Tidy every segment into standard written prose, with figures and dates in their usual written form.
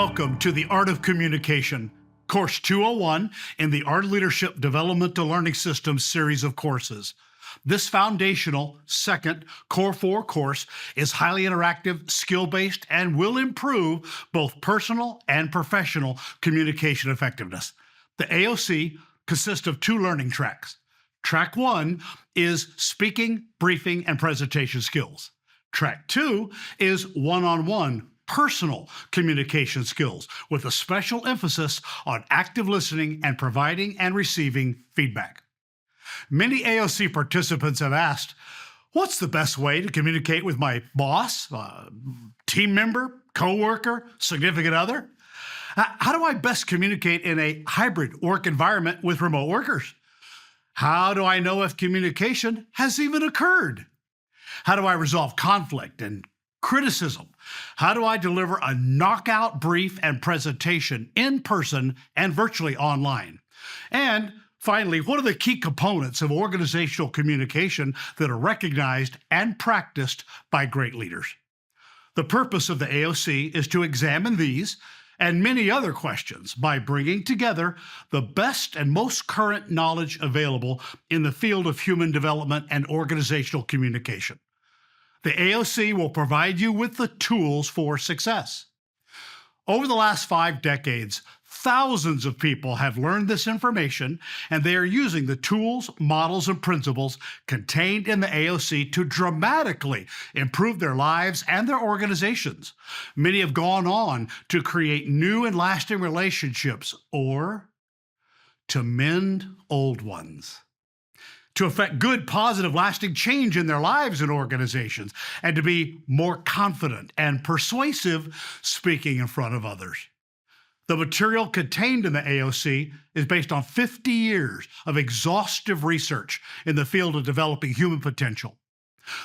Welcome to the Art of Communication, Course 201 in the Art of Leadership Developmental Learning Systems series of courses. This foundational second Core 4 course is highly interactive, skill-based, and will improve both personal and professional communication effectiveness. The AOC consists of two learning tracks. Track 1 is speaking, briefing, and presentation skills. Track 2 is one-on-one personal communication skills with a special emphasis on active listening and providing and receiving feedback. Many AOC participants have asked, what's the best way to communicate with my boss, team member, coworker, significant other? How do I best communicate in a hybrid work environment with remote workers? How do I know if communication has even occurred? How do I resolve conflict and criticism? How do I deliver a knockout brief and presentation in person and virtually online? And finally, what are the key components of organizational communication that are recognized and practiced by great leaders? The purpose of the AOC is to examine these and many other questions by bringing together the best and most current knowledge available in the field of human development and organizational communication. The AOC will provide you with the tools for success. Over the last 5 decades, thousands of people have learned this information, and they are using the tools, models, and principles contained in the AOC to dramatically improve their lives and their organizations. Many have gone on to create new and lasting relationships or to mend old ones, to effect good, positive, lasting change in their lives and organizations, and to be more confident and persuasive speaking in front of others. The material contained in the AOC is based on 50 years of exhaustive research in the field of developing human potential.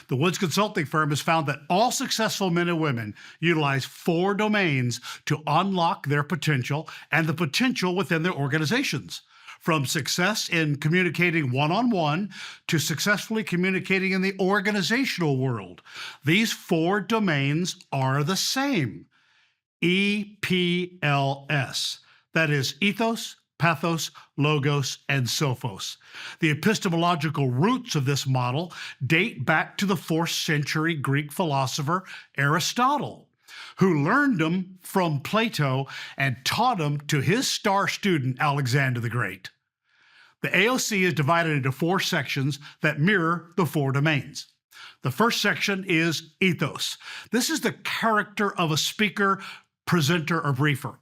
The Woods Consulting Firm has found that all successful men and women utilize 4 domains to unlock their potential and the potential within their organizations. From success in communicating one-on-one to successfully communicating in the organizational world. These 4 domains are the same. EPLS, that is ethos, pathos, logos, and sophos. The epistemological roots of this model date back to the 4th century Greek philosopher Aristotle, who learned them from Plato and taught them to his star student Alexander the Great. The AOC is divided into 4 sections that mirror the 4 domains. The first section is ethos. This is the character of a speaker, presenter, or briefer.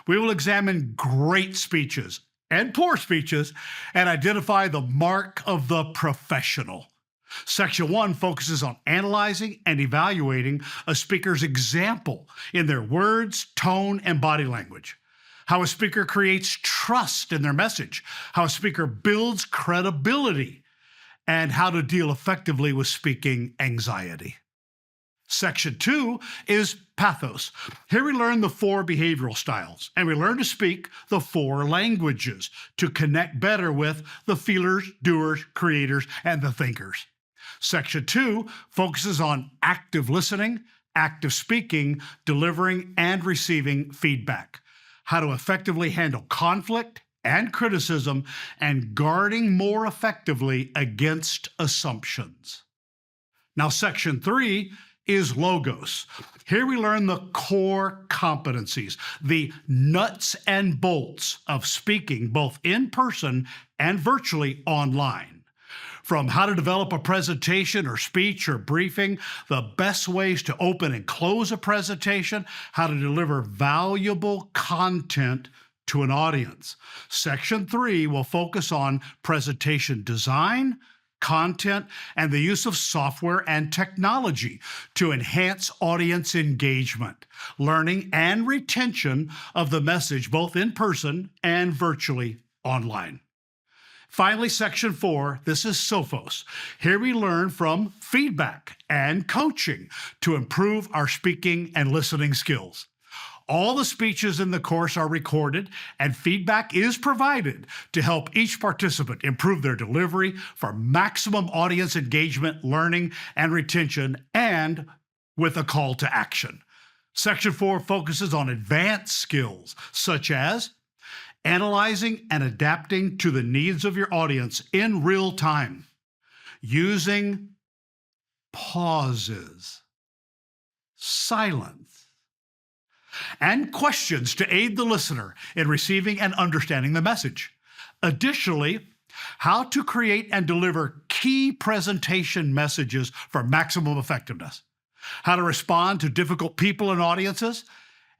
We will examine great speeches and poor speeches and identify the mark of the professional. Section 1 focuses on analyzing and evaluating a speaker's example in their words, tone, and body language. How a speaker creates trust in their message, how a speaker builds credibility, and how to deal effectively with speaking anxiety. Section 2 is pathos. Here we learn the 4 behavioral styles, and we learn to speak the 4 languages to connect better with the feelers, doers, creators, and the thinkers. Section 2 focuses on active listening, active speaking, delivering, and receiving feedback. How to effectively handle conflict and criticism, and guarding more effectively against assumptions. Now, Section 3 is logos. Here we learn the core competencies, the nuts and bolts of speaking both in person and virtually online. From how to develop a presentation or speech or briefing, the best ways to open and close a presentation, how to deliver valuable content to an audience. Section 3 will focus on presentation design, content, and the use of software and technology to enhance audience engagement, learning, and retention of the message both in person and virtually online. Finally, Section 4, this is Sophos. Here we learn from feedback and coaching to improve our speaking and listening skills. All the speeches in the course are recorded, and feedback is provided to help each participant improve their delivery for maximum audience engagement, learning, and retention, and with a call to action. Section 4 focuses on advanced skills such as analyzing and adapting to the needs of your audience in real time, using pauses, silence, and questions to aid the listener in receiving and understanding the message. Additionally, how to create and deliver key presentation messages for maximum effectiveness, how to respond to difficult people and audiences,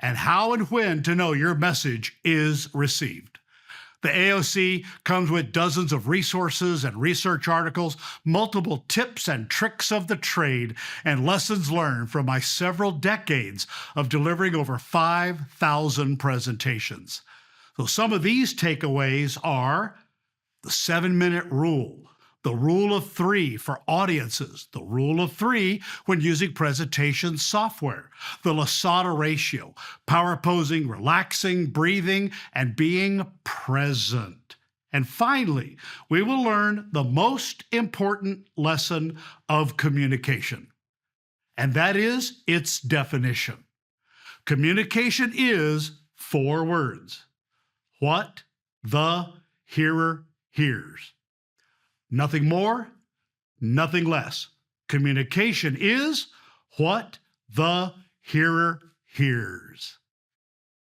and how and when to know your message is received. The AOC comes with dozens of resources and research articles, multiple tips and tricks of the trade, and lessons learned from my several decades of delivering over 5,000 presentations. So some of these takeaways are the 7-minute rule, the rule of 3 for audiences, the rule of 3 when using presentation software, the Losada ratio, power posing, relaxing, breathing, and being present. And finally, we will learn the most important lesson of communication, and that is its definition. Communication is 4 words: what the hearer hears. Nothing more, nothing less. Communication is what the hearer hears.